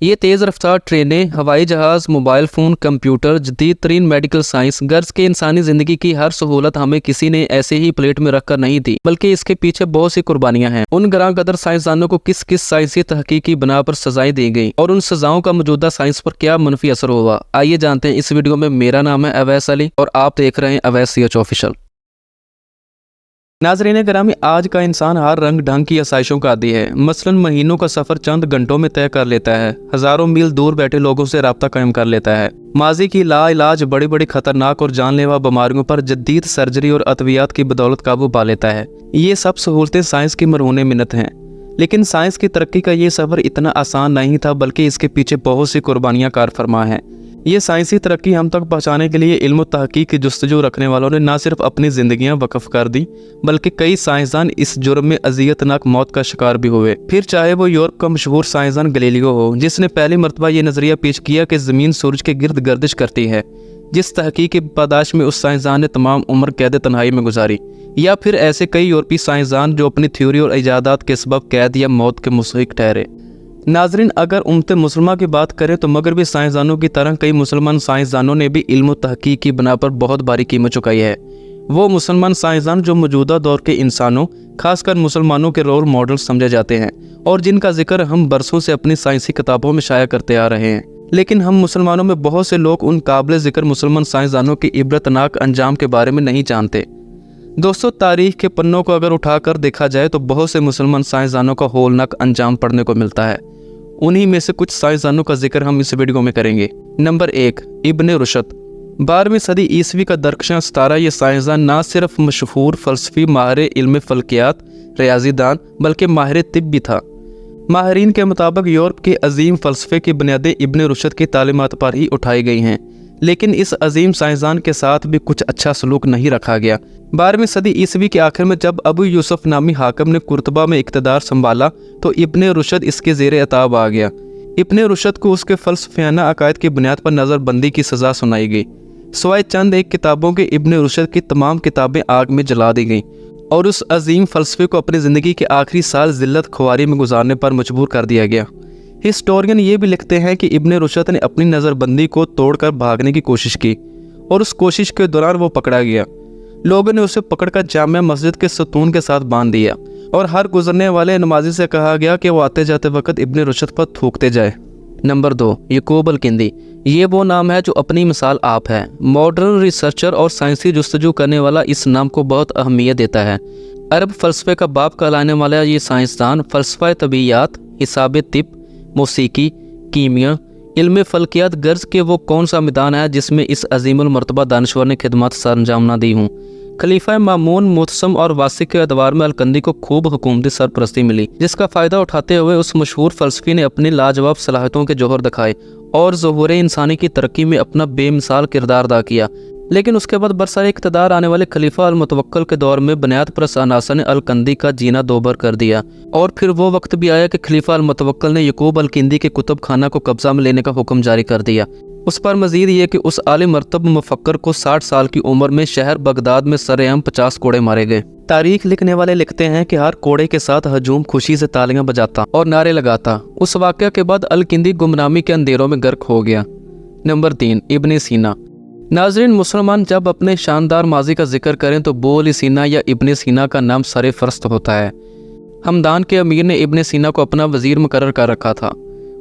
ये तेज़ रफ्तार ट्रेनें, हवाई जहाज़, मोबाइल फ़ोन, कंप्यूटर, जदीद तरीन मेडिकल साइंस, गर्ज के इंसानी ज़िंदगी की हर सहूलत हमें किसी ने ऐसे ही प्लेट में रखकर नहीं दी, बल्कि इसके पीछे बहुत सी कुर्बानियां हैं। उन गरां कदर साइंसदानों को किस किस साइंसी तहकीक की बना पर सजाएं दी गई और उन सजाओं का मौजूदा साइंस पर क्या मनफी असर हुआ, आइए जानते हैं इस वीडियो में। मेरा नाम है अवैस अली और आप देख रहे हैं अवैस CH ऑफिशियल। नाज़रीन गिरामी, आज का इंसान हर रंग ढंग की आसाइशों का आदी है। मसलन महीनों का सफ़र चंद घंटों में तय कर लेता है, हज़ारों मील दूर बैठे लोगों से राब्ता कायम कर लेता है। माजी की लाइलाज बड़ी बड़ी खतरनाक और जानलेवा बीमारियों पर जदीद सर्जरी और अद्वियात की बदौलत काबू पा लेता है। ये सब सहूलतें साइंस की मरहून मिन्नत हैं, लेकिन साइंस की तरक्की का ये सफ़र इतना आसान नहीं था, बल्कि इसके पीछे बहुत सी कुर्बानियाँ कार फरमा हैं। ये साइंसी तरक्की हम तक पहुँचाने के लिए इल्म तहकीक की जुस्तजू रखने वालों ने न सिर्फ अपनी ज़िंदगियाँ वक़्फ़ कर दी, बल्कि कई साइंसदान इस जुर्म में अज़ियतनाक मौत का शिकार भी हुए। फिर चाहे वो यूरोप का मशहूर साइंसदान गैलीलियो हो, जिसने पहली मरतबा ये नज़रिया पेश किया कि ज़मीन सूरज के गिर्द गर्दिश करती है, जिस तहकीक की पादाश में उस साइंसदान ने तमाम उम्र कैद तन्हाई में गुजारी। या फिर ऐसे कई यूरोपीय साइंसदान जो अपनी थ्योरी और इजादात के सबब कैद या मौत के मुस्तहिक ठहरे। नाजरीन, अगर उम्मत मुसलमान की बात करें तो मगरबी साइंसदानों की तरह कई मुसलमान साइंसदानों ने भी इल्म तहकीक की बना पर बहुत भारी कीमत चुकाई है। वो मुसलमान साइंसदान जो मौजूदा दौर के इंसानों, खासकर मुसलमानों के रोल मॉडल समझे जाते हैं और जिनका जिक्र हम बरसों से अपनी साइंसी किताबों में शाया करते आ रहे हैं, लेकिन हम मुसलमानों में बहुत से लोग उन काबिल जिक्र मुसलमान साइंसदानों के इबरतनाक अंजाम के बारे में नहीं जानते। दोस्तों, तारीख के पन्नों को अगर उठाकर देखा जाए तो बहुत से मुसलमान साइंसदानों का होलनाक अंजाम पढ़ने को मिलता है। उन्हीं में से कुछ साइंसदानों का जिक्र हम इस वीडियो में करेंगे। नंबर 1, इब्ने रुशद। 12वीं सदी ईस्वी का दरकशां सितारा ये साइंसदान ना सिर्फ मशहूर फ़लसफ़ी, माहिर इल्म फ़ल्कियात, रियाज़ीदान, बल्कि माहिर तिब भी था। माहिरीन के मुताबिक यूरोप के अजीम फ़लसफ़े की बुनियादें इब्ने रुशद की तालीमात पर ही उठाई गई हैं, लेकिन इस अजीम साइंसदान के साथ भी कुछ अच्छा सलूक नहीं रखा गया। 12वीं सदी ईस्वी के आखिर में जब अबू यूसुफ नामी हाकिम ने कुर्तबा में इक़्तिदार संभाला तो इब्ने रुशद इसके ज़ेरे अताब आ गया। इब्ने रुशद को उसके फ़लसफ़ियाना अकायद की बुनियाद पर नज़रबंदी की सज़ा सुनाई गई। सिवाय चंद एक किताबों के इब्ने रुशद की तमाम किताबें आग में जला दी गईं और उस अजीम फ़लसफ़े को अपनी ज़िंदगी के आखिरी साल ज़िल्लत ख्वारी में गुजारने पर मजबूर कर दिया गया। हिस्टोरियन ये भी लिखते हैं कि इब्ने रुशद ने अपनी नज़रबंदी को तोड़कर भागने की कोशिश की और उस कोशिश के दौरान वो पकड़ा गया। लोगों ने उसे पकड़कर जामिया मस्जिद के सतून के साथ बांध दिया और हर गुजरने वाले नमाजी से कहा गया कि वो आते जाते वक्त इब्ने रुशद पर थूकते जाए। नंबर 2, याकूब अल-किंदी। ये वो नाम है जो अपनी मिसाल आप है। मॉडर्न रिसर्चर और साइंसी जुस्तजू करने वाला इस नाम को बहुत अहमियत देता है। अरब फ़लसफ़े का बाप कहलाने वाला ये साइंसदान फ़लसफ़ा तबीयात, हिसाब तिब, मौसीकी, कीमिया, इल्म फ़ल्कियात, गर्ज के वो कौन सा मैदान है जिसमें इस अजीमुल मर्तबा दानश्वर ने खिदमत सरअंजाम ना दी हूँ। खलीफा मामून, मुतसम और वासिक के अदवार में अल-कंदी को खूब हुकूमती सरपरस्ती मिली, जिसका फ़ायदा उठाते हुए उस मशहूर फ़लसफ़ी ने अपनी लाजवाब सलाहियतों के जौहर दिखाए और ज़हूर इंसानी की तरक्की में अपना बेमिसाल किरदार अदा किया। लेकिन उसके बाद बरसरे इक़्तिदार आने वाले खलीफा अल-मुतवक्किल के दौर में बुनियाद परस्त अनासर ने अल-कंदी का जीना दोबर कर दिया और फिर वो वक्त भी आया कि खलीफा अल-मुतवक्किल ने याकूब अल-किंदी के कुतुब खाना को कब्जा में लेने का हुक्म जारी कर दिया। उस पर मजीद ये कि उस आले मरतब मुफक्कर को 60 साल की उम्र में शहर बगदाद में सरेआम 50 कोड़े मारे गए। तारीख लिखने वाले लिखते हैं कि हर कोड़े के साथ हजूम खुशी से तालियां बजाता और नारे लगाता। उस वाक़या के बाद अल-किंदी गुमनामी के अंधेरों में गर्क हो गया। नंबर 3, इब्ने सीना। नाज़रीन, मुसलमान जब अपने शानदार माजी का जिक्र करें तो बोल सीना या इब्ने सीना का नाम सरे फरस्त होता है। हमदान के अमीर ने इब्ने सीना को अपना वज़ीर मुकर्रर कर रखा था।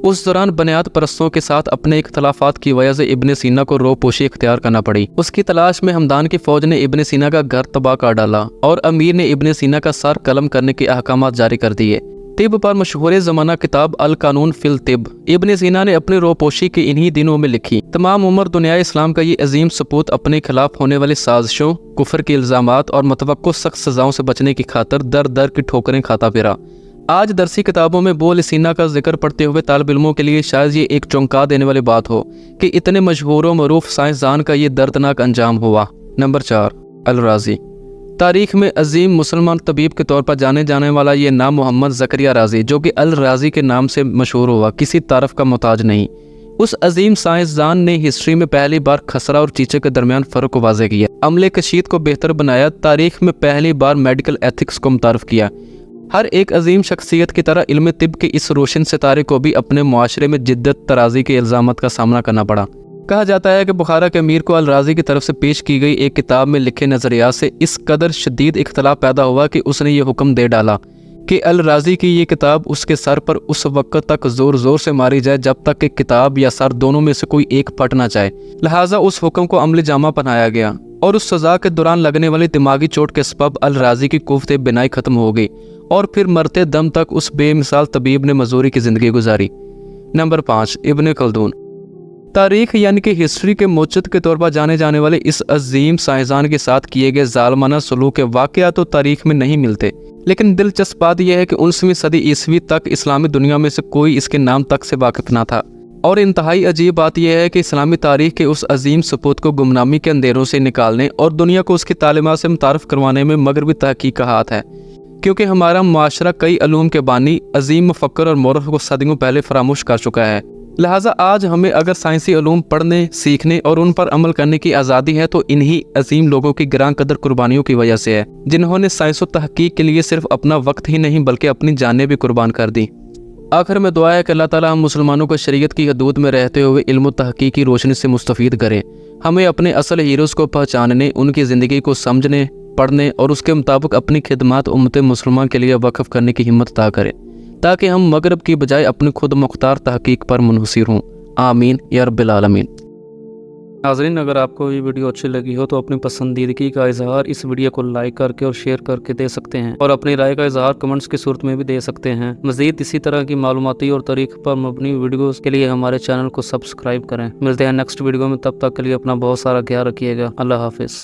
उस दौरान बुनियाद परस्तों के साथ अपने इख्तलाफात की वजह से इब्ने सीना को रोपोशी इख्तियार करना पड़ी। उसकी तलाश में हमदान की फ़ौज ने इब्ने सीना का घर तबाह कर डाला और अमीर ने इब्ने सीना का सर कलम करने के अहकामात जारी कर दिए। तिब पर मशहूर ज़माना किताब अल कानून फिल तिब इब्ने सीना ने अपनी रोपोशी के इन्हीं दिनों में लिखी। तमाम उम्र दुनिया इस्लाम का ये अजीम सपूत अपने खिलाफ होने वाली साजिशों, कुफर के इल्ज़ामात और मतवक्को सख्त सज़ाओं से बचने की खातर दर दर की ठोकरें खाता फिरा। आज दरसी किताबों में बोल सीना का जिक्र पढ़ते हुए तालिब इल्मों के लिए शायद ये एक चौंका देने वाली बात हो कि इतने मशहूर व मरूफ साइंसदान का ये दर्दनाक अंजाम हुआ। नंबर 4, अल-राज़ी। तारीख में अजीम मुसलमान तबीब के तौर पर जाने जाने वाला ये नाम मोहम्मद ज़करिया राज़ी, जो कि अल-राज़ी के नाम से मशहूर हुआ, किसी तारफ़ का मोहताज नहीं। उस अजीम साइंसदान ने हिस्ट्री में पहली बार खसरा और चीचे के दरमियान फ़र्क को वाज़ेह किया, अमले कशीद को बेहतर बनाया, तारीख में पहली बार मेडिकल एथिक्स को मुतारफ़ किया हर एक अजीम शख्सियत की तरह इल्म तिब के इस रोशन सितारे को भी अपने मुआशरे में जिद्दत तराजी के इल्ज़ामात का सामना करना पड़ा। कहा जाता है कि बुखारा के अमीर को अल राज़ी की तरफ से पेश की गई एक किताब में लिखे नज़रियात से इस कदर शदीद इख्तलाफ पैदा हुआ कि उसने ये हुक्म दे डाला कि अल राज़ी की ये किताब उसके सर पर उस वक्त तक ज़ोर ज़ोर से मारी जाए जब तक कि किताब या सर दोनों में से कोई एक फट ना जाए। लिहाजा उस हुक्म को अमली जामा पहनाया गया और उस सज़ा के दौरान लगने वाली दिमागी चोट के सबब अल राज़ी की कुव्वत बिनाई ख़त्म हो गई और फिर मरते दम तक उस बेमिसाल तबीब ने मजदूरी की ज़िंदगी गुजारी। नंबर 5, इब्न खल्दून। तारीख यानी कि हिस्ट्री के मोचद के तौर पर जाने जाने वाले इस अजीम साइंसदान के साथ किए गए जालमाना सलूक के वाक़यात तो तारीख में नहीं मिलते, लेकिन दिलचस्प बात यह है कि 19वीं सदी ईस्वी तक इस्लामी दुनिया में से कोई इसके नाम तक से वाकिफ न था। और इंतहाई अजीब बात यह है कि इस्लामी तारीख के उस अजीम सपूत को गुमनामी के अंधेरों से निकालने और दुनिया को उसकी तालीमात से मुतारफ़ करवाने में मगरबी तहकीक का हाथ है, क्योंकि हमारा मुआशरा कई अलूम के बानी अजीम मुफक्कर और मौरख को सदियों पहले फरामोश कर चुका है। लिहाजा आज हमें अगर साइंसी अलूम पढ़ने, सीखने और उन पर अमल करने की आज़ादी है तो इन्हीं अजीम लोगों की ग्रां कदर कुर्बानियों की वजह से है, जिन्होंने साइंस और तहकीक के लिए सिर्फ अपना वक्त ही नहीं बल्कि अपनी जानें भी कुर्बान कर दी। आखिर में दुआ है कि अल्लाह ताला हम मुसलमानों को शरीयत की हदूद में रहते हुए इल्म और तहकीक की रोशनी से मुस्तफ़ीद करें। हमें अपने असल हीरोज़ को पहचानने, उनकी ज़िंदगी को समझने, पढ़ने और उसके मुताबिक अपनी खिदमत उम्मत मुसलमान के लिए वक़फ़ करने की हिम्मत अता करें, ताकि हम मगरब की बजाय अपनी खुद मुख्तार तहकीक पर मुनहसिर हों। आमीन या रब्बिल आलमीन। नाज़रीन, अगर आपको ये वीडियो अच्छी लगी हो तो अपनी पसंदीदगी का इजहार इस वीडियो को लाइक करके और शेयर करके दे सकते हैं, और अपनी राय का इजहार कमेंट्स की सूरत में भी दे सकते हैं। मज़ीद इसी तरह की मालूमाती और तारीख पर मबनी वीडियोज़ के लिए हमारे चैनल को सब्सक्राइब करें। मिलते हैं नेक्स्ट वीडियो में, तब तक के लिए अपना बहुत सारा ख्याल रखिएगा। अल्लाह हाफिज़।